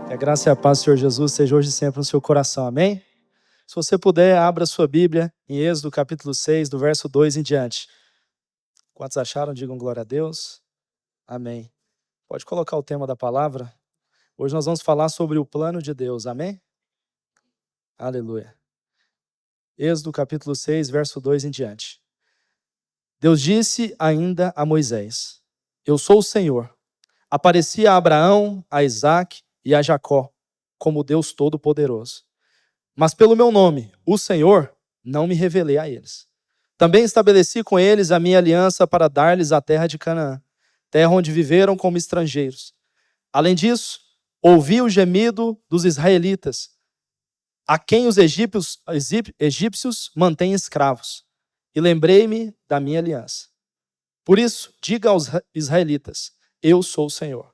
Que a graça e a paz do Senhor Jesus seja hoje e sempre no seu coração, amém? Se você puder, abra sua Bíblia em Êxodo capítulo 6, do verso 2 em diante. Quantos acharam, digam glória a Deus. Amém. Pode colocar o tema da palavra. Hoje nós vamos falar sobre o plano de Deus, amém? Aleluia. Êxodo capítulo 6, verso 2 em diante. Deus disse ainda a Moisés: Eu sou o Senhor. Apareci a Abraão, a Isaque e a Jacó, como Deus Todo-Poderoso. Mas pelo meu nome, o Senhor, não me revelei a eles. Também estabeleci com eles a minha aliança para dar-lhes a terra de Canaã, terra onde viveram como estrangeiros. Além disso, ouvi o gemido dos israelitas, a quem os egípcios mantêm escravos, e lembrei-me da minha aliança. Por isso, diga aos israelitas: eu sou o Senhor.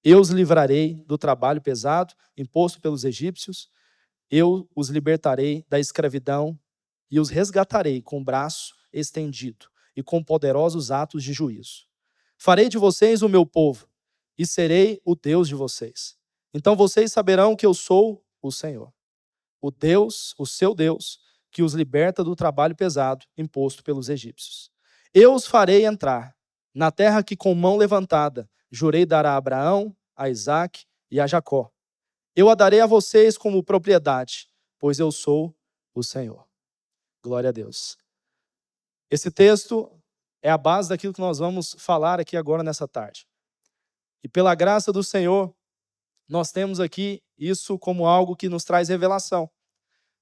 Eu os livrarei do trabalho pesado imposto pelos egípcios. Eu os libertarei da escravidão e os resgatarei com o braço estendido e com poderosos atos de juízo. Farei de vocês o meu povo e serei o Deus de vocês. Então vocês saberão que eu sou o Senhor, o Deus, o seu Deus, que os liberta do trabalho pesado imposto pelos egípcios. Eu os farei entrar na terra que com mão levantada jurei dar a Abraão, a Isaque e a Jacó. Eu a darei a vocês como propriedade, pois eu sou o Senhor. Glória a Deus. Esse texto é a base daquilo que nós vamos falar aqui agora nessa tarde. E pela graça do Senhor, nós temos aqui isso como algo que nos traz revelação,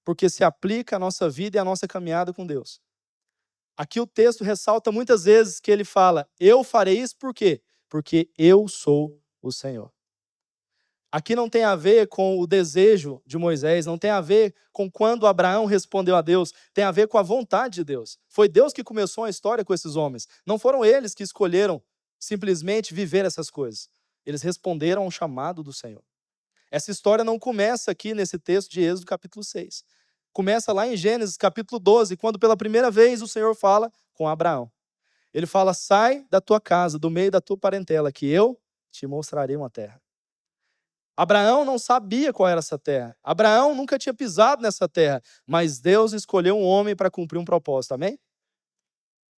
porque se aplica à nossa vida e à nossa caminhada com Deus. Aqui o texto ressalta muitas vezes que ele fala: eu farei isso por quê? Porque eu sou o Senhor. Aqui não tem a ver com o desejo de Moisés, não tem a ver com quando Abraão respondeu a Deus, tem a ver com a vontade de Deus. Foi Deus que começou a história com esses homens. Não foram eles que escolheram simplesmente viver essas coisas. Eles responderam ao chamado do Senhor. Essa história não começa aqui nesse texto de Êxodo capítulo 6. Começa lá em Gênesis capítulo 12, quando pela primeira vez o Senhor fala com Abraão. Ele fala: sai da tua casa, do meio da tua parentela, que eu te mostrarei uma terra. Abraão não sabia qual era essa terra. Abraão nunca tinha pisado nessa terra. Mas Deus escolheu um homem para cumprir um propósito, amém?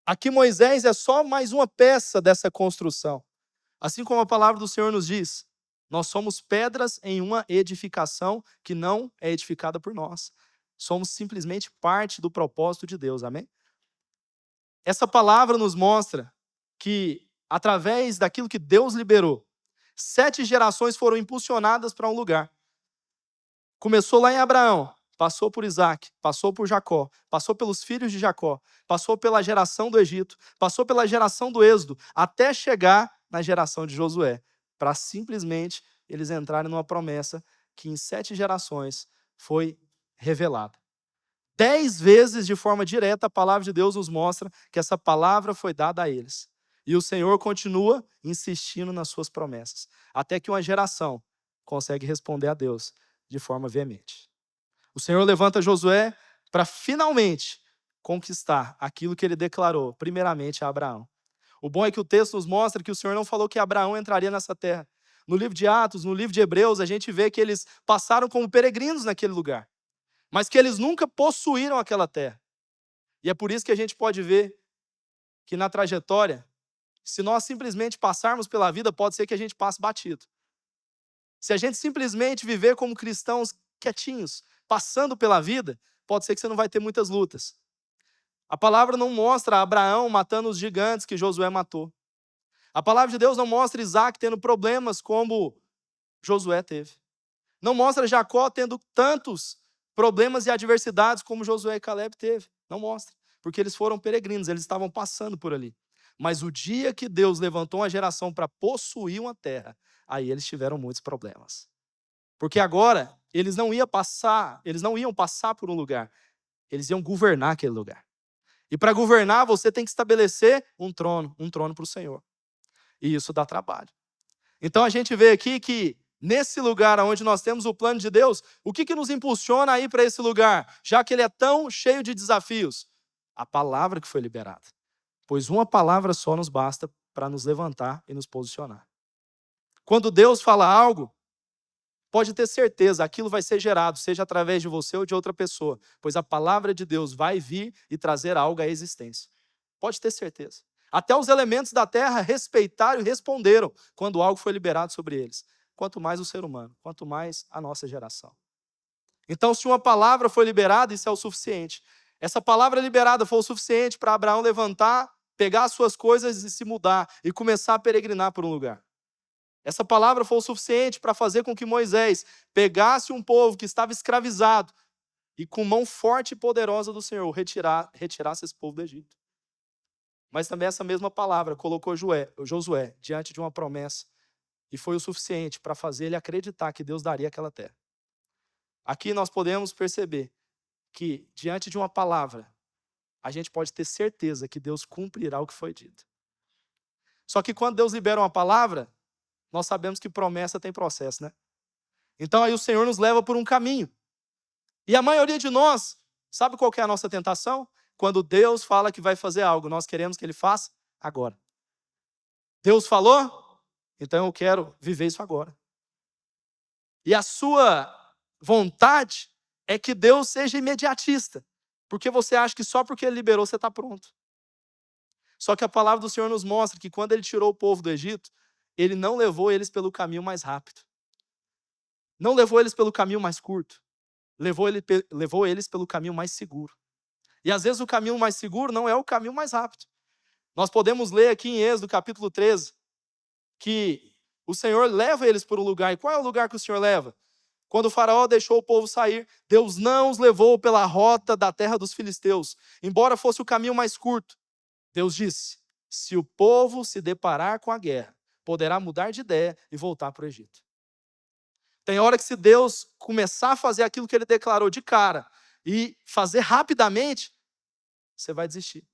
Aqui Moisés é só mais uma peça dessa construção. Assim como a palavra do Senhor nos diz, nós somos pedras em uma edificação que não é edificada por nós. Somos simplesmente parte do propósito de Deus, amém? Essa palavra nos mostra que, através daquilo que Deus liberou, 7 gerações foram impulsionadas para um lugar. Começou lá em Abraão, passou por Isaque, passou por Jacó, passou pelos filhos de Jacó, passou pela geração do Egito, passou pela geração do Êxodo, até chegar na geração de Josué, para simplesmente eles entrarem numa promessa que em 7 gerações foi revelada. 10 vezes de forma direta a palavra de Deus nos mostra que essa palavra foi dada a eles. E o Senhor continua insistindo nas suas promessas, até que uma geração consegue responder a Deus de forma veemente. O Senhor levanta Josué para finalmente conquistar aquilo que ele declarou, primeiramente a Abraão. O bom é que o texto nos mostra que o Senhor não falou que Abraão entraria nessa terra. No livro de Atos, no livro de Hebreus, a gente vê que eles passaram como peregrinos naquele lugar, mas que eles nunca possuíram aquela terra. E é por isso que a gente pode ver que na trajetória, se nós simplesmente passarmos pela vida, pode ser que a gente passe batido. Se a gente simplesmente viver como cristãos quietinhos, passando pela vida, pode ser que você não vai ter muitas lutas. A palavra não mostra Abraão matando os gigantes que Josué matou. A palavra de Deus não mostra Isaque tendo problemas como Josué teve. Não mostra Jacó tendo tantos problemas e adversidades como Josué e Caleb teve. Não mostra, porque eles foram peregrinos, eles estavam passando por ali. Mas o dia que Deus levantou uma geração para possuir uma terra, aí eles tiveram muitos problemas. Porque agora eles não iam passar por um lugar, eles iam governar aquele lugar. E para governar, você tem que estabelecer um trono para o Senhor. E isso dá trabalho. Então a gente vê aqui que nesse lugar onde nós temos o plano de Deus, o que nos impulsiona a ir para esse lugar, já que ele é tão cheio de desafios? A palavra que foi liberada. Pois uma palavra só nos basta para nos levantar e nos posicionar. Quando Deus fala algo, Pode ter certeza, aquilo vai ser gerado, seja através de você ou de outra pessoa, pois a palavra de Deus vai vir e trazer algo à existência. Pode ter certeza. Até os elementos da terra respeitaram e responderam quando algo foi liberado sobre eles. Quanto mais o ser humano, quanto mais a nossa geração. Então, se uma palavra foi liberada, isso é o suficiente. Essa palavra liberada foi o suficiente para Abraão levantar, pegar as suas coisas e se mudar e começar a peregrinar por um lugar. Essa palavra foi o suficiente para fazer com que Moisés pegasse um povo que estava escravizado e com mão forte e poderosa do Senhor retirasse esse povo do Egito. Mas também essa mesma palavra colocou Josué diante de uma promessa e foi o suficiente para fazer ele acreditar que Deus daria aquela terra. Aqui nós podemos perceber que diante de uma palavra, a gente pode ter certeza que Deus cumprirá o que foi dito. Só que quando Deus libera uma palavra, nós sabemos que promessa tem processo, né? Então aí o Senhor nos leva por um caminho. E a maioria de nós, sabe qual que é a nossa tentação? Quando Deus fala que vai fazer algo, nós queremos que Ele faça agora. Deus falou? Então eu quero viver isso agora. E a sua vontade é que Deus seja imediatista. Porque você acha que só porque Ele liberou você está pronto. Só que a palavra do Senhor nos mostra que quando Ele tirou o povo do Egito, Ele não levou eles pelo caminho mais rápido. Não levou eles pelo caminho mais curto. Levou eles pelo caminho mais seguro. E às vezes o caminho mais seguro não é o caminho mais rápido. Nós podemos ler aqui em Êxodo capítulo 13, que o Senhor leva eles por um lugar. E qual é o lugar que o Senhor leva? Quando o faraó deixou o povo sair, Deus não os levou pela rota da terra dos filisteus, embora fosse o caminho mais curto. Deus disse, se o povo se deparar com a guerra, poderá mudar de ideia e voltar para o Egito. Tem hora que se Deus começar a fazer aquilo que Ele declarou de cara, e fazer rapidamente, você vai desistir.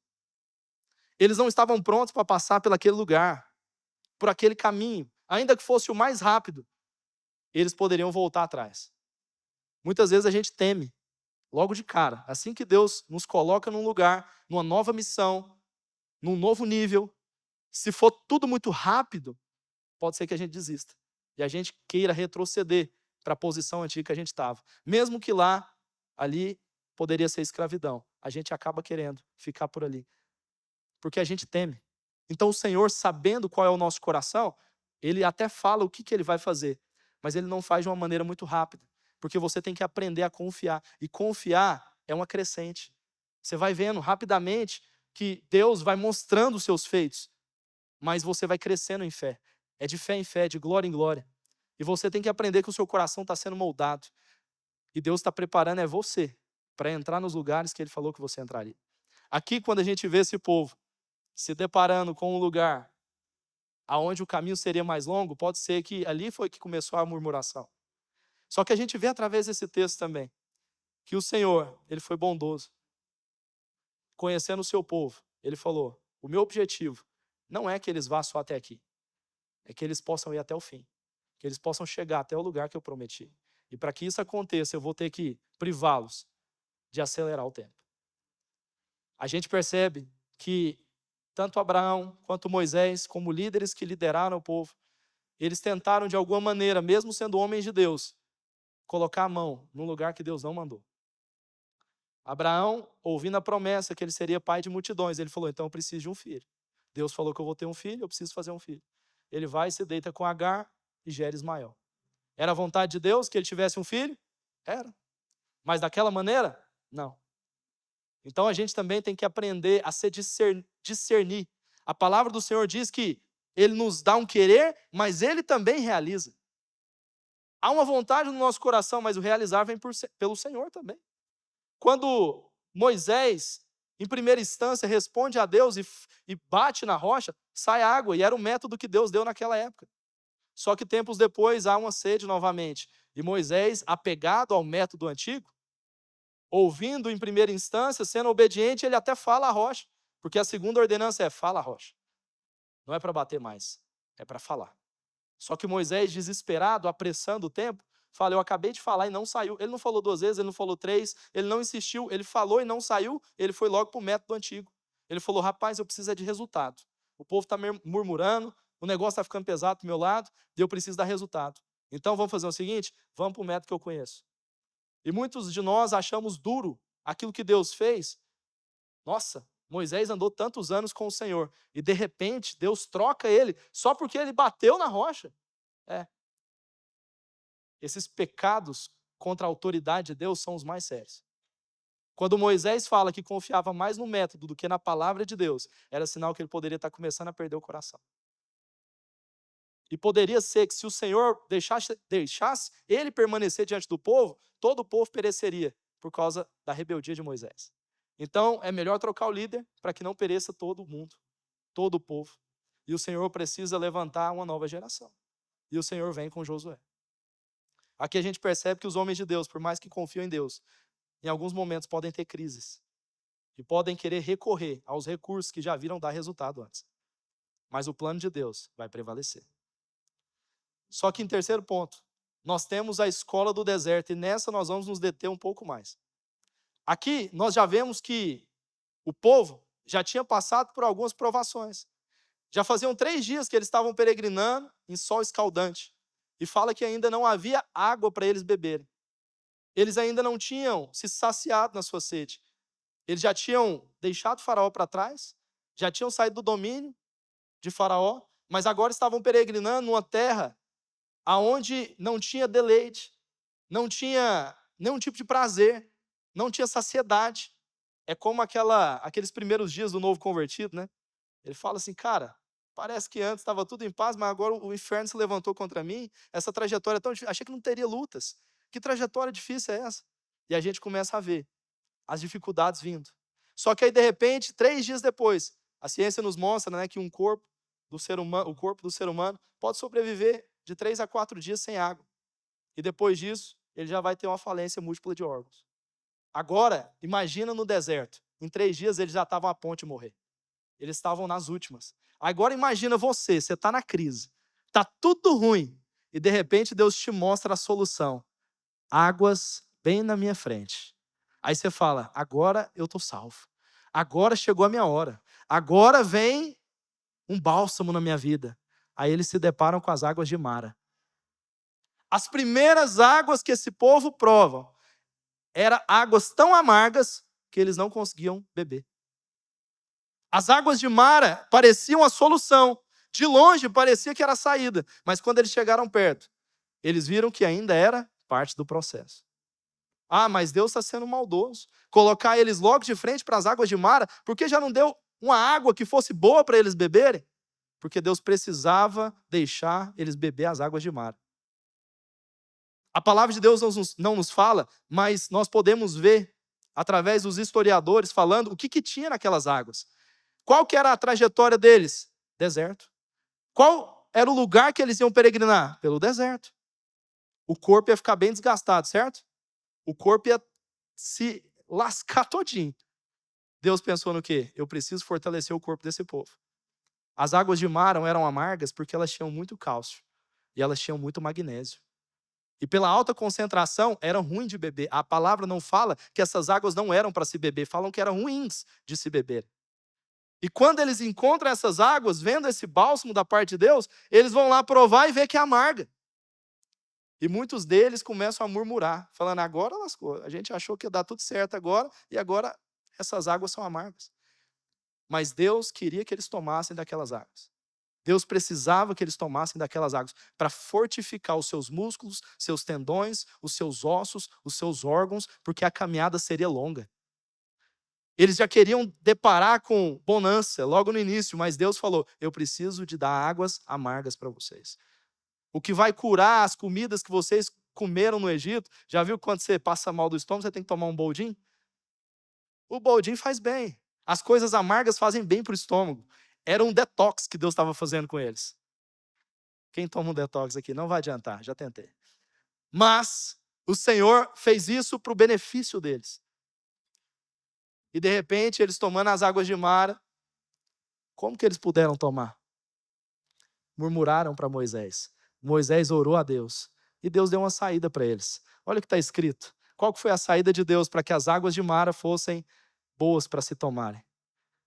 Eles não estavam prontos para passar por aquele lugar, por aquele caminho. Ainda que fosse o mais rápido, eles poderiam voltar atrás. Muitas vezes a gente teme, logo de cara. Assim que Deus nos coloca num lugar, numa nova missão, num novo nível, se for tudo muito rápido, pode ser que a gente desista. E a gente queira retroceder para a posição antiga que a gente estava. Mesmo que lá, ali, poderia ser escravidão. A gente acaba querendo ficar por ali. Porque a gente teme. Então o Senhor, sabendo qual é o nosso coração, Ele até fala o que Ele vai fazer. Mas Ele não faz de uma maneira muito rápida. Porque você tem que aprender a confiar. E confiar é uma crescente. Você vai vendo rapidamente que Deus vai mostrando os seus feitos. Mas você vai crescendo em fé. É de fé em fé, de glória em glória. E você tem que aprender que o seu coração está sendo moldado. E Deus está preparando você para entrar nos lugares que Ele falou que você entraria. Aqui, quando a gente vê esse povo se deparando com um lugar aonde o caminho seria mais longo, pode ser que ali foi que começou a murmuração. Só que a gente vê através desse texto também que o Senhor, Ele foi bondoso. Conhecendo o seu povo, Ele falou, o meu objetivo não é que eles vá só até aqui. É que eles possam ir até o fim. Que eles possam chegar até o lugar que eu prometi. E para que isso aconteça, eu vou ter que privá-los de acelerar o tempo. A gente percebe que tanto Abraão quanto Moisés, como líderes que lideraram o povo, eles tentaram de alguma maneira, mesmo sendo homens de Deus, colocar a mão num lugar que Deus não mandou. Abraão, ouvindo a promessa que ele seria pai de multidões, ele falou, então eu preciso de um filho. Deus falou que eu vou ter um filho, eu preciso fazer um filho. Ele vai e se deita com Agar e gera Ismael. Era a vontade de Deus que ele tivesse um filho? Era. Mas daquela maneira? Não. Então a gente também tem que aprender a se discernir. A palavra do Senhor diz que Ele nos dá um querer, mas Ele também realiza. Há uma vontade no nosso coração, mas o realizar vem pelo Senhor também. Quando Moisés, em primeira instância, responde a Deus e bate na rocha, sai água, e era o método que Deus deu naquela época. Só que tempos depois há uma sede novamente. E Moisés, apegado ao método antigo, ouvindo em primeira instância, sendo obediente, ele até fala a rocha. Porque a segunda ordenança é, fala a rocha. Não é para bater mais, é para falar. Só que Moisés, desesperado, apressando o tempo, fala, eu acabei de falar e não saiu. Ele não falou 2 vezes, ele não falou 3, ele não insistiu, ele falou e não saiu, ele foi logo para o método antigo. Ele falou, rapaz, eu preciso de resultado. O povo está murmurando, o negócio está ficando pesado do meu lado, e eu preciso dar resultado. Então vamos fazer o seguinte, vamos para o método que eu conheço. E muitos de nós achamos duro aquilo que Deus fez. Nossa, Moisés andou tantos anos com o Senhor, e de repente Deus troca ele, só porque ele bateu na rocha. Esses pecados contra a autoridade de Deus são os mais sérios. Quando Moisés fala que confiava mais no método do que na palavra de Deus, era sinal que ele poderia estar começando a perder o coração. E poderia ser que se o Senhor deixasse ele permanecer diante do povo, todo o povo pereceria por causa da rebeldia de Moisés. Então, é melhor trocar o líder para que não pereça todo mundo, todo o povo. E o Senhor precisa levantar uma nova geração. E o Senhor vem com Josué. Aqui a gente percebe que os homens de Deus, por mais que confiam em Deus, em alguns momentos podem ter crises. E podem querer recorrer aos recursos que já viram dar resultado antes. Mas o plano de Deus vai prevalecer. Só que em terceiro ponto, nós temos a escola do deserto, e nessa nós vamos nos deter um pouco mais. Aqui nós já vemos que o povo já tinha passado por algumas provações. Já faziam 3 dias que eles estavam peregrinando em sol escaldante. E fala que ainda não havia água para eles beberem. Eles ainda não tinham se saciado na sua sede. Eles já tinham deixado Faraó para trás, já tinham saído do domínio de Faraó, mas agora estavam peregrinando numa terra aonde não tinha deleite, não tinha nenhum tipo de prazer, não tinha saciedade. É como aqueles primeiros dias do novo convertido, né? Ele fala assim, cara, parece que antes estava tudo em paz, mas agora o inferno se levantou contra mim, essa trajetória é tão difícil, achei que não teria lutas. Que trajetória difícil é essa? E a gente começa a ver as dificuldades vindo. Só que aí, de repente, 3 dias depois, a ciência nos mostra, né, que o corpo do ser humano pode sobreviver de 3 a 4 dias sem água. E depois disso, ele já vai ter uma falência múltipla de órgãos. Agora, imagina no deserto. Em 3 dias, eles já estavam a ponto de morrer. Eles estavam nas últimas. Agora imagina você está na crise, está tudo ruim, e de repente Deus te mostra a solução. Águas bem na minha frente. Aí você fala, agora eu estou salvo. Agora chegou a minha hora. Agora vem um bálsamo na minha vida. Aí eles se deparam com as águas de Mara. As primeiras águas que esse povo prova eram águas tão amargas que eles não conseguiam beber. As águas de Mara pareciam a solução. De longe parecia que era a saída. Mas quando eles chegaram perto, eles viram que ainda era parte do processo. Ah, mas Deus está sendo maldoso. Colocar eles logo de frente para as águas de Mara, porque já não deu uma água que fosse boa para eles beberem? Porque Deus precisava deixar eles beber as águas de Mara. A palavra de Deus não nos fala, mas nós podemos ver, através dos historiadores, falando o que tinha naquelas águas. Qual que era a trajetória deles? Deserto. Qual era o lugar que eles iam peregrinar? Pelo deserto. O corpo ia ficar bem desgastado, certo? O corpo ia se lascar todinho. Deus pensou no quê? Eu preciso fortalecer o corpo desse povo. As águas de Mara eram amargas porque elas tinham muito cálcio. E elas tinham muito magnésio. E pela alta concentração, eram ruins de beber. A palavra não fala que essas águas não eram para se beber. Falam que eram ruins de se beber. E quando eles encontram essas águas, vendo esse bálsamo da parte de Deus, eles vão lá provar e ver que é amarga. E muitos deles começam a murmurar, falando, agora lascou. A gente achou que ia dar tudo certo agora, e agora essas águas são amargas. Mas Deus queria que eles tomassem daquelas águas. Deus precisava que eles tomassem daquelas águas para fortificar os seus músculos, seus tendões, os seus ossos, os seus órgãos, porque a caminhada seria longa. Eles já queriam deparar com bonança logo no início, mas Deus falou, eu preciso de dar águas amargas para vocês. O que vai curar as comidas que vocês comeram no Egito, já viu quando você passa mal do estômago, você tem que tomar um boldin? O boldin faz bem. As coisas amargas fazem bem para o estômago. Era um detox que Deus estava fazendo com eles. Quem toma um detox aqui? Não vai adiantar, já tentei. Mas o Senhor fez isso para o benefício deles. E de repente, eles tomando as águas de Mara, como que eles puderam tomar? Murmuraram para Moisés. Moisés orou a Deus. E Deus deu uma saída para eles. Olha o que está escrito. Qual que foi a saída de Deus para que as águas de Mara fossem boas para se tomarem?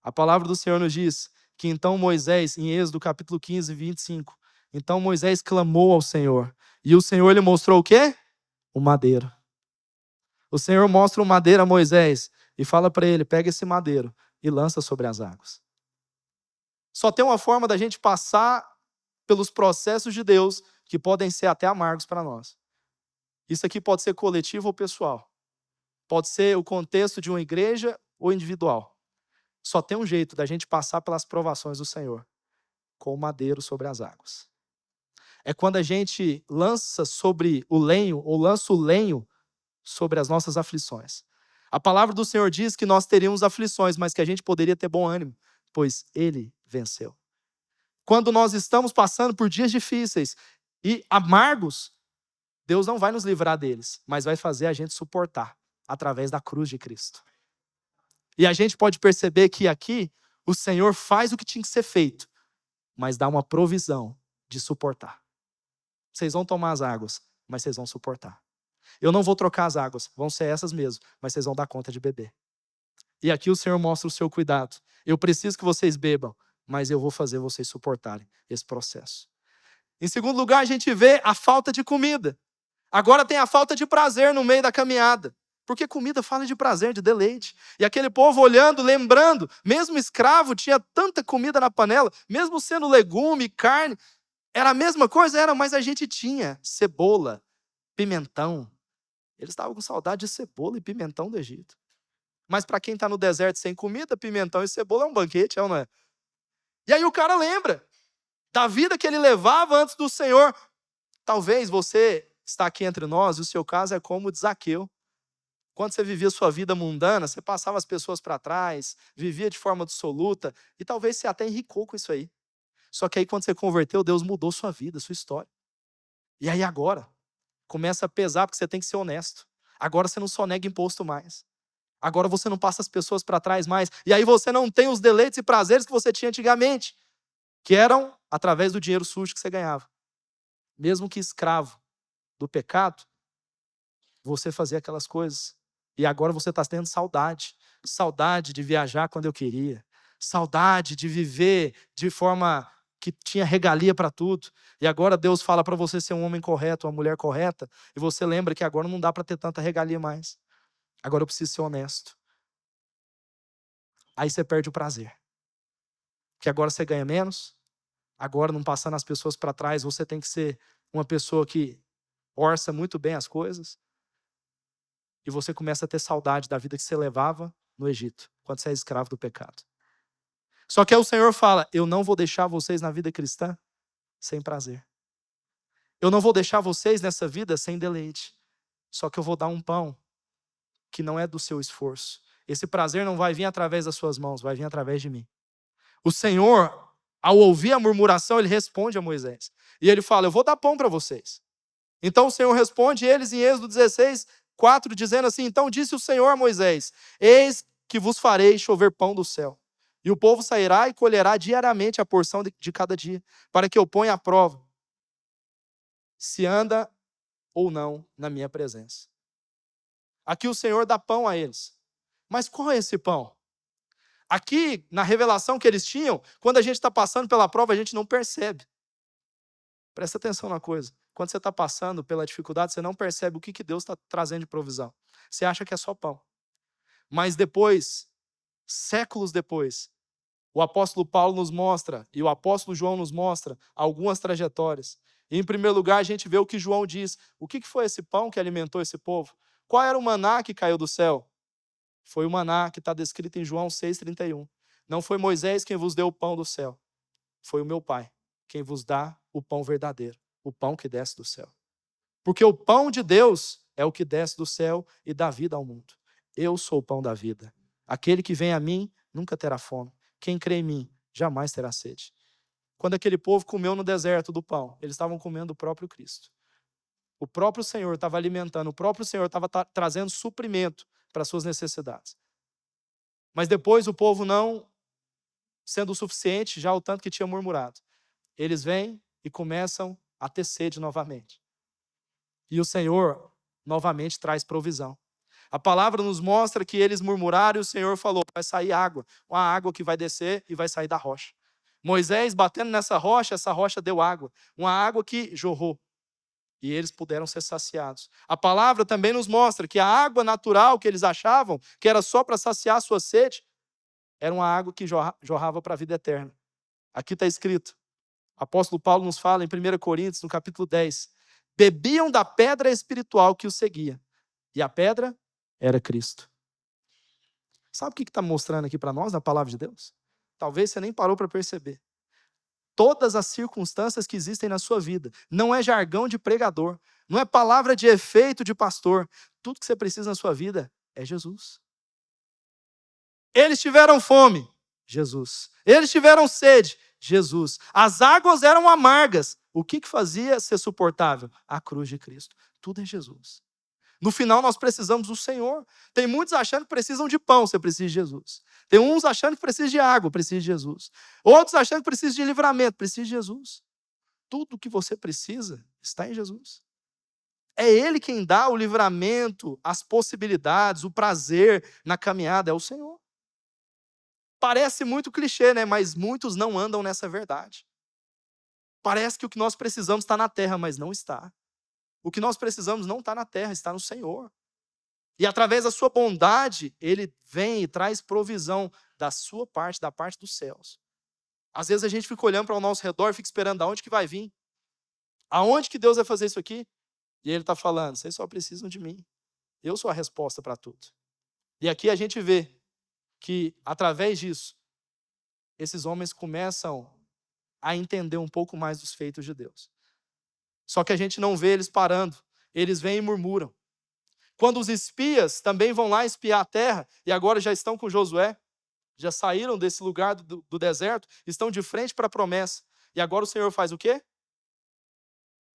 A palavra do Senhor nos diz que então Moisés, em Êxodo capítulo 15, 25, então Moisés clamou ao Senhor. E o Senhor, ele mostrou o quê? O madeiro. O Senhor mostra o madeiro a Moisés e fala para ele, pega esse madeiro e lança sobre as águas. Só tem uma forma da gente passar pelos processos de Deus que podem ser até amargos para nós. Isso aqui pode ser coletivo ou pessoal. Pode ser o contexto de uma igreja ou individual. Só tem um jeito da gente passar pelas provações do Senhor, com o madeiro sobre as águas. É quando a gente lança sobre o lenho, ou lança o lenho sobre as nossas aflições. A palavra do Senhor diz que nós teríamos aflições, mas que a gente poderia ter bom ânimo, pois Ele venceu. Quando nós estamos passando por dias difíceis e amargos, Deus não vai nos livrar deles, mas vai fazer a gente suportar através da cruz de Cristo. E a gente pode perceber que aqui o Senhor faz o que tinha que ser feito, mas dá uma provisão de suportar. Vocês vão tomar as águas, mas vocês vão suportar. Eu não vou trocar as águas, vão ser essas mesmo, mas vocês vão dar conta de beber. E aqui o Senhor mostra o seu cuidado. Eu preciso que vocês bebam, mas eu vou fazer vocês suportarem esse processo. Em segundo lugar, a gente vê a falta de comida. Agora tem a falta de prazer no meio da caminhada. Porque comida fala de prazer, de deleite. E aquele povo olhando, lembrando, mesmo escravo, tinha tanta comida na panela, mesmo sendo legume, carne, era a mesma coisa, era, mas a gente tinha cebola, pimentão. Eles estavam com saudade de cebola e pimentão do Egito. Mas para quem está no deserto sem comida, pimentão e cebola é um banquete, é ou não é? E aí o cara lembra da vida que ele levava antes do Senhor. Talvez você está aqui entre nós e o seu caso é como o de Zaqueu. Quando você vivia sua vida mundana, você passava as pessoas para trás, vivia de forma dissoluta, e talvez você até enricou com isso aí. Só que aí quando você converteu, Deus mudou sua vida, sua história. E aí agora, começa a pesar porque você tem que ser honesto. Agora você não só nega imposto mais. Agora você não passa as pessoas para trás mais. E aí você não tem os deleites e prazeres que você tinha antigamente, que eram através do dinheiro sujo que você ganhava. Mesmo que escravo do pecado, você fazia aquelas coisas. E agora você está tendo saudade. Saudade de viajar quando eu queria. Saudade de viver de forma que tinha regalia para tudo. E agora Deus fala para você ser um homem correto, uma mulher correta. E você lembra que agora não dá para ter tanta regalia mais. Agora eu preciso ser honesto. Aí você perde o prazer. Porque agora você ganha menos. Agora, não passando as pessoas para trás, você tem que ser uma pessoa que orça muito bem as coisas. E você começa a ter saudade da vida que você levava no Egito, quando você é escravo do pecado. Só que aí o Senhor fala, eu não vou deixar vocês na vida cristã sem prazer. Eu não vou deixar vocês nessa vida sem deleite. Só que eu vou dar um pão que não é do seu esforço. Esse prazer não vai vir através das suas mãos, vai vir através de mim. O Senhor, ao ouvir a murmuração, ele responde a Moisés. E ele fala, eu vou dar pão para vocês. Então o Senhor responde eles em Êxodo 16, 4, dizendo assim, então disse o Senhor a Moisés, eis que vos farei chover pão do céu. E o povo sairá e colherá diariamente a porção de cada dia, para que eu ponha à prova se anda ou não na minha presença. Aqui o Senhor dá pão a eles. Mas qual é esse pão? Aqui, na revelação que eles tinham, quando a gente está passando pela prova, a gente não percebe. Presta atenção na coisa. Quando você está passando pela dificuldade, você não percebe o que Deus está trazendo de provisão. Você acha que é só pão. Mas depois, séculos depois, o apóstolo Paulo nos mostra, e o apóstolo João nos mostra, algumas trajetórias. E, em primeiro lugar, a gente vê o que João diz. O que foi esse pão que alimentou esse povo? Qual era o maná que caiu do céu? Foi o maná que está descrito em João 6,31. Não foi Moisés quem vos deu o pão do céu. Foi o meu Pai quem vos dá o pão verdadeiro, o pão que desce do céu. Porque o pão de Deus é o que desce do céu e dá vida ao mundo. Eu sou o pão da vida. Aquele que vem a mim nunca terá fome. Quem crê em mim jamais terá sede. Quando aquele povo comeu no deserto do pão, eles estavam comendo o próprio Cristo. O próprio Senhor estava alimentando, o próprio Senhor estava trazendo suprimento para as suas necessidades. Mas depois o povo não sendo o suficiente, já o tanto que tinha murmurado. Eles vêm e começam a ter sede novamente. E o Senhor novamente traz provisão. A palavra nos mostra que eles murmuraram e o Senhor falou, vai sair água, uma água que vai descer e vai sair da rocha. Moisés batendo nessa rocha, essa rocha deu água, uma água que jorrou. E eles puderam ser saciados. A palavra também nos mostra que a água natural que eles achavam, que era só para saciar a sua sede, era uma água que jorrava para a vida eterna. Aqui está escrito, o apóstolo Paulo nos fala em 1 Coríntios, no capítulo 10, bebiam da pedra espiritual que os seguia. E a pedra era Cristo. Sabe o que está mostrando aqui para nós, na palavra de Deus? Talvez você nem parou para perceber. Todas as circunstâncias que existem na sua vida, não é jargão de pregador, não é palavra de efeito de pastor. Tudo que você precisa na sua vida é Jesus. Eles tiveram fome, Jesus. Eles tiveram sede, Jesus. As águas eram amargas. O que fazia ser suportável? A cruz de Cristo. Tudo é Jesus. No final, nós precisamos do Senhor. Tem muitos achando que precisam de pão, você precisa de Jesus. Tem uns achando que precisa de água, precisa de Jesus. Outros achando que precisa de livramento, precisa de Jesus. Tudo que você precisa está em Jesus. É Ele quem dá o livramento, as possibilidades, o prazer na caminhada, é o Senhor. Parece muito clichê, né? Mas muitos não andam nessa verdade. Parece que o que nós precisamos está na terra, mas não está. O que nós precisamos não está na terra, está no Senhor. E através da sua bondade, Ele vem e traz provisão da sua parte, da parte dos céus. Às vezes a gente fica olhando para o nosso redor e fica esperando aonde que vai vir. Aonde que Deus vai fazer isso aqui? E Ele está falando, vocês só precisam de mim. Eu sou a resposta para tudo. E aqui a gente vê que, através disso, esses homens começam a entender um pouco mais dos feitos de Deus. Só que a gente não vê eles parando. Eles vêm e murmuram. Quando os espias também vão lá espiar a terra, e agora já estão com Josué, já saíram desse lugar do deserto, estão de frente para a promessa. E agora o Senhor faz o quê?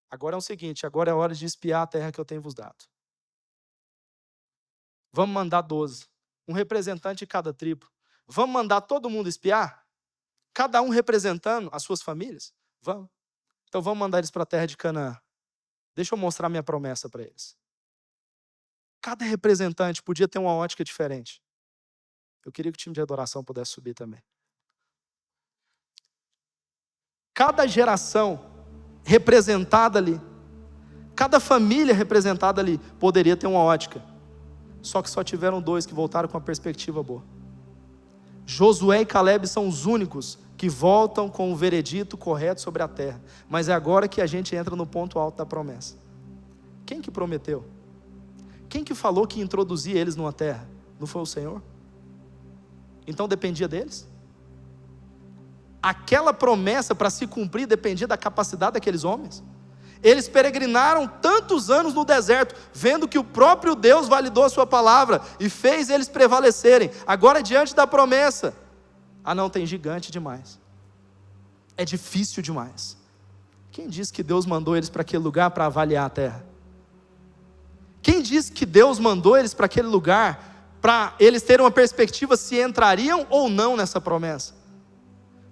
Agora é o seguinte, agora é hora de espiar a terra que eu tenho vos dado. Vamos mandar 12, um representante de cada tribo. Vamos mandar todo mundo espiar? Cada um representando as suas famílias? Vamos. Então vamos mandar eles para a terra de Canaã. Deixa eu mostrar minha promessa para eles. Cada representante podia ter uma ótica diferente. Eu queria que o time de adoração pudesse subir também. Cada geração representada ali, cada família representada ali, poderia ter uma ótica. Só que só tiveram 2 que voltaram com uma perspectiva boa. Josué e Caleb são os únicos que voltam com o veredito correto sobre a terra. Mas é agora que a gente entra no ponto alto da promessa. Quem que prometeu? Quem que falou que ia introduzir eles numa terra? Não foi o Senhor? Então dependia deles? Aquela promessa para se cumprir dependia da capacidade daqueles homens? Eles peregrinaram tantos anos no deserto, vendo que o próprio Deus validou a sua palavra e fez eles prevalecerem. Agora, diante da promessa, não, tem gigante demais. É difícil demais. Quem disse que Deus mandou eles para aquele lugar para avaliar a terra? Quem disse que Deus mandou eles para aquele lugar para eles terem uma perspectiva se entrariam ou não nessa promessa?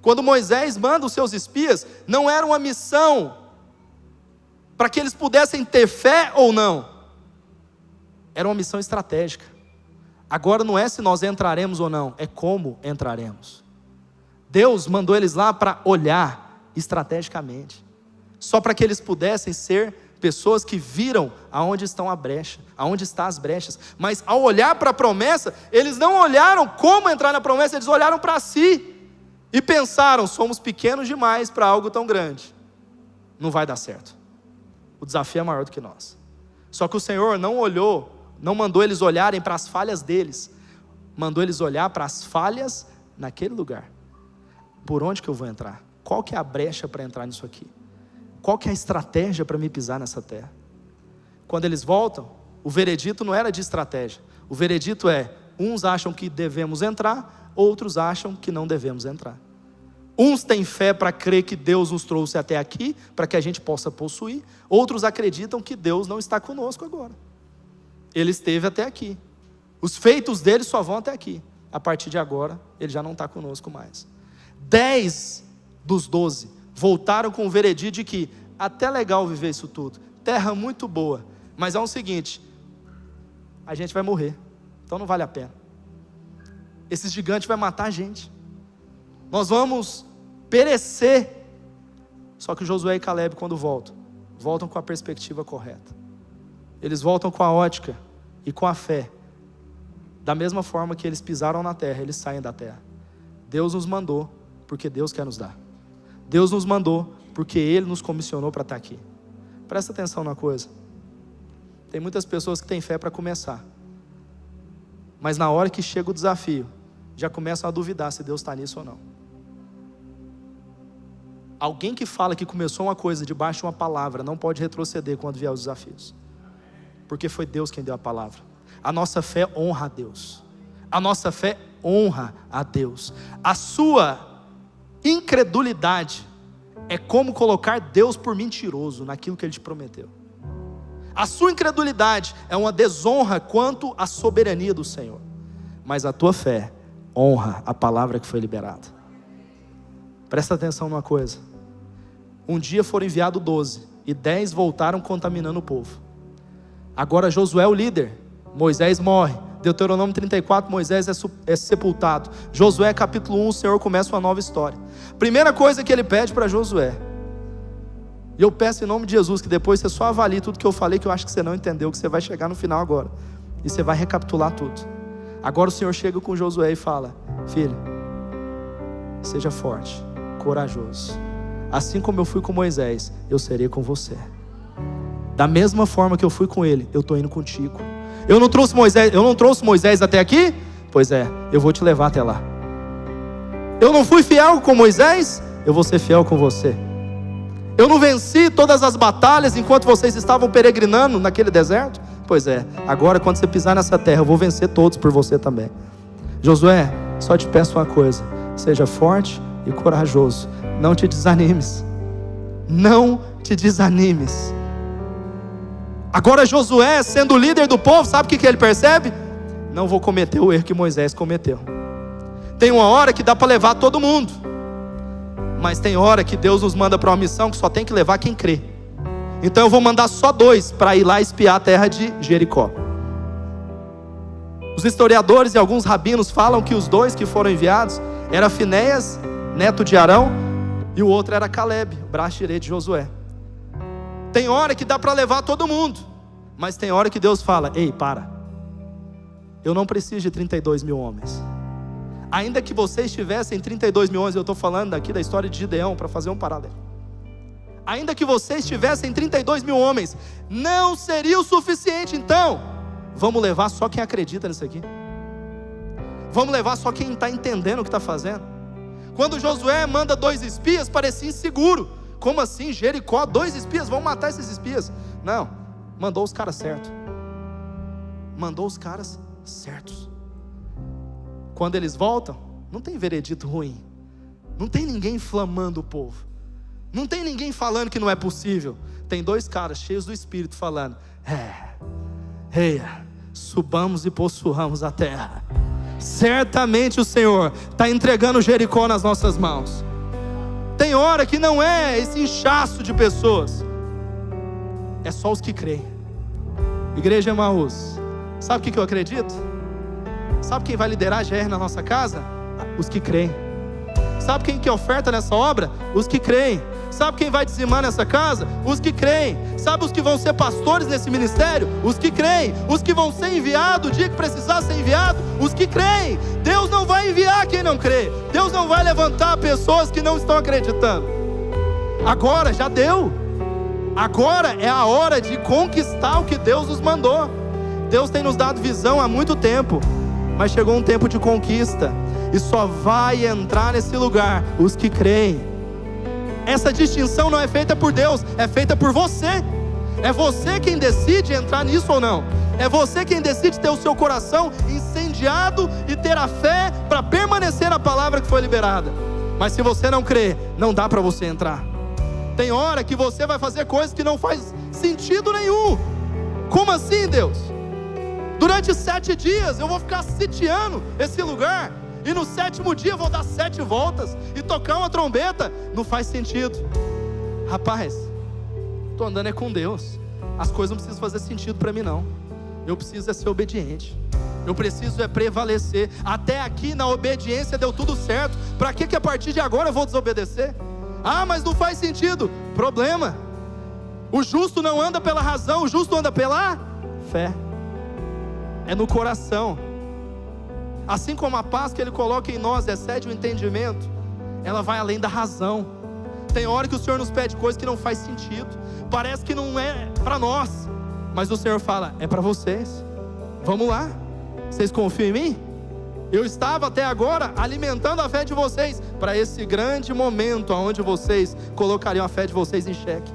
Quando Moisés manda os seus espias, não era uma missão para que eles pudessem ter fé ou não. Era uma missão estratégica. Agora não é se nós entraremos ou não, é como entraremos. Deus mandou eles lá para olhar estrategicamente, só para que eles pudessem ser pessoas que viram aonde estão a brecha, aonde estão as brechas. Mas ao olhar para a promessa, eles não olharam como entrar na promessa, eles olharam para si e pensaram, somos pequenos demais para algo tão grande, não vai dar certo. O desafio é maior do que nós. Só que o Senhor não olhou, não mandou eles olharem para as falhas deles, mandou eles olhar para as falhas naquele lugar. Por onde que eu vou entrar? Qual que é a brecha para entrar nisso aqui? Qual que é a estratégia para me pisar nessa terra? Quando eles voltam, o veredito não era de estratégia. O veredito é, uns acham que devemos entrar, outros acham que não devemos entrar. Uns têm fé para crer que Deus nos trouxe até aqui, para que a gente possa possuir. Outros acreditam que Deus não está conosco agora. Ele esteve até aqui. Os feitos dele só vão até aqui. A partir de agora, ele já não está conosco mais. 10 dos 12 voltaram com o veredito de que até legal viver isso tudo. Terra muito boa. Mas é o seguinte, a gente vai morrer. Então não vale a pena. Esse gigante vai matar a gente. Nós vamos perecer. Só que Josué e Caleb, quando voltam, voltam com a perspectiva correta. Eles voltam com a ótica e com a fé. Da mesma forma que eles pisaram na terra, eles saem da terra. Deus nos mandou porque Deus quer nos dar. Deus nos mandou porque Ele nos comissionou para estar aqui. Presta atenção numa coisa. Tem muitas pessoas que têm fé para começar, mas na hora que chega o desafio, já começam a duvidar se Deus está nisso ou não. Alguém que fala que começou uma coisa debaixo de uma palavra não pode retroceder quando vier os desafios, porque foi Deus quem deu a palavra. A nossa fé honra a Deus. A nossa fé honra a Deus. A sua incredulidade é como colocar Deus por mentiroso naquilo que Ele te prometeu. A sua incredulidade é uma desonra quanto à soberania do Senhor, mas a tua fé honra a palavra que foi liberada. Presta atenção numa coisa. Um dia foram enviados 12 e 10 voltaram contaminando o povo. Agora Josué é o líder, Moisés morre. Deuteronômio 34, Moisés é sepultado. Josué capítulo 1, o Senhor começa uma nova história. Primeira coisa que Ele pede para Josué, e eu peço em nome de Jesus que depois você só avalie tudo que eu falei, que eu acho que você não entendeu, que você vai chegar no final agora e você vai recapitular tudo. Agora o Senhor chega com Josué e fala: filho, seja forte, corajoso. Assim como eu fui com Moisés, eu serei com você. Da mesma forma que eu fui com ele, eu estou indo contigo. Eu não trouxe Moisés até aqui? Pois é, eu vou te levar até lá. Eu não fui fiel com Moisés? Eu vou ser fiel com você. Eu não venci todas as batalhas enquanto vocês estavam peregrinando naquele deserto? Pois é, agora quando você pisar nessa terra, eu vou vencer todos por você também. Josué, só te peço uma coisa: seja forte e corajoso. Não te desanimes. Não te desanimes. Agora Josué, sendo o líder do povo, sabe o que ele percebe? Não vou cometer o erro que Moisés cometeu. Tem uma hora que dá para levar todo mundo, mas tem hora que Deus nos manda para uma missão que só tem que levar quem crê. Então eu vou mandar só 2 para ir lá espiar a terra de Jericó. Os historiadores e alguns rabinos falam que os 2 que foram enviados era Finéias, neto de Arão, e o outro era Caleb, o braço direito de Josué. Tem hora que dá para levar todo mundo, mas tem hora que Deus fala: ei, para, eu não preciso de 32 mil homens. Ainda que vocês tivessem 32 mil homens, eu estou falando aqui da história de Gideão, para fazer um paralelo. Ainda que vocês tivessem 32 mil homens, não seria o suficiente. Então, vamos levar só quem acredita nisso aqui. Vamos levar só quem está entendendo o que está fazendo. Quando Josué manda 2 espias, parecia inseguro. Como assim, Jericó, 2 espias, vão matar esses espias? Não, mandou os caras certos. Mandou os caras certos. Quando eles voltam, não tem veredito ruim. Não tem ninguém inflamando o povo. Não tem ninguém falando que não é possível. Tem 2 caras cheios do Espírito falando: subamos e possuamos a terra. Certamente o Senhor está entregando Jericó nas nossas mãos. Tem hora que não é esse inchaço de pessoas, é só os que creem. Igreja Emaús, sabe o que eu acredito? Sabe quem vai liderar a GR na nossa casa? Os que creem. Sabe quem que oferta nessa obra? Os que creem. Sabe quem vai dizimar nessa casa? Os que creem. Sabe os que vão ser pastores nesse ministério? Os que creem. Os que vão ser enviados o dia que precisar ser enviado? Os que creem. Deus não vai enviar quem não crê. Deus não vai levantar pessoas que não estão acreditando. Agora já deu. Agora é a hora de conquistar o que Deus nos mandou. Deus tem nos dado visão há muito tempo, mas chegou um tempo de conquista, e só vai entrar nesse lugar os que creem. Essa distinção não é feita por Deus, é feita por você. É você quem decide entrar nisso ou não. É você quem decide ter o seu coração incendiado e ter a fé para permanecer na palavra que foi liberada. Mas se você não crê, não dá para você entrar. Tem hora que você vai fazer coisas que não faz sentido nenhum. Como assim, Deus? Durante 7 dias eu vou ficar sitiando esse lugar, e no 7º dia eu vou dar 7 voltas e tocar uma trombeta. Não faz sentido. Rapaz, estou andando com Deus. As coisas não precisam fazer sentido para mim não. Eu preciso ser obediente. Eu preciso prevalecer. Até aqui na obediência deu tudo certo. Para que a partir de agora eu vou desobedecer? Ah, mas não faz sentido. Problema. O justo não anda pela razão, o justo anda pela fé. É no coração. Assim como a paz que Ele coloca em nós excede o entendimento, ela vai além da razão. Tem hora que o Senhor nos pede coisas que não faz sentido, parece que não é para nós, mas o Senhor fala, é para vocês. Vamos lá, vocês confiam em mim? Eu estava até agora alimentando a fé de vocês para esse grande momento onde vocês colocariam a fé de vocês em xeque.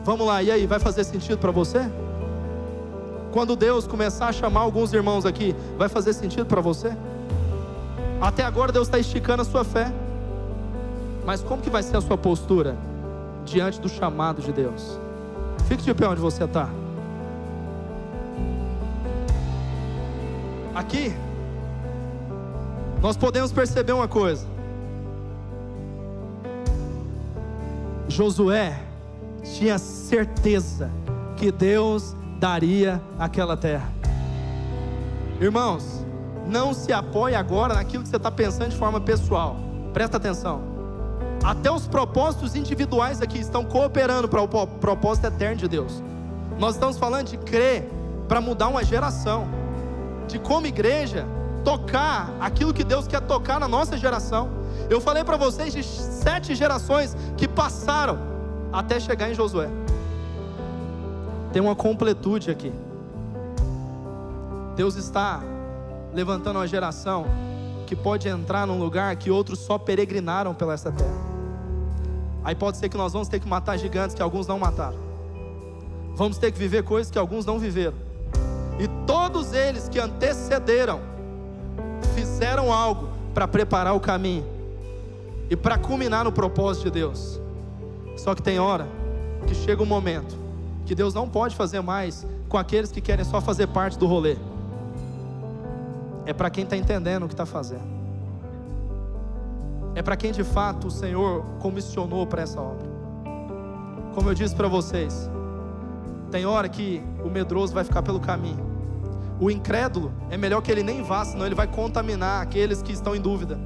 Vamos lá, e aí, vai fazer sentido para você? Quando Deus começar a chamar alguns irmãos aqui, vai fazer sentido para você? Até agora Deus está esticando a sua fé, mas como que vai ser a sua postura diante do chamado de Deus? Fique de pé onde você está. Aqui nós podemos perceber uma coisa. Josué tinha certeza que Deus daria aquela terra. Irmãos, não se apoie agora naquilo que você está pensando de forma pessoal. Presta atenção. Até os propósitos individuais aqui estão cooperando para o propósito eterno de Deus. Nós estamos falando de crer para mudar uma geração, de como igreja tocar aquilo que Deus quer tocar na nossa geração. Eu falei para vocês de 7 gerações que passaram até chegar em Josué. Tem uma completude aqui. Deus está levantando uma geração que pode entrar num lugar que outros só peregrinaram pela essa terra. Aí pode ser que nós vamos ter que matar gigantes que alguns não mataram. Vamos ter que viver coisas que alguns não viveram. E todos eles que antecederam fizeram algo para preparar o caminho e para culminar no propósito de Deus. Só que tem hora que chega um momento que Deus não pode fazer mais com aqueles que querem só fazer parte do rolê. É para quem está entendendo o que está fazendo. É para quem de fato o Senhor comissionou para essa obra. Como eu disse para vocês, tem hora que o medroso vai ficar pelo caminho. O incrédulo, é melhor que ele nem vá, senão ele vai contaminar aqueles que estão em dúvida.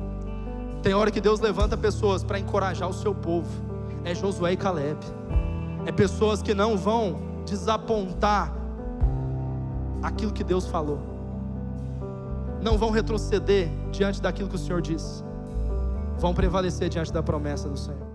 Tem hora que Deus levanta pessoas para encorajar o seu povo. É Josué e Caleb. É pessoas que não vão desapontar aquilo que Deus falou. Não vão retroceder diante daquilo que o Senhor disse. Vão prevalecer diante da promessa do Senhor.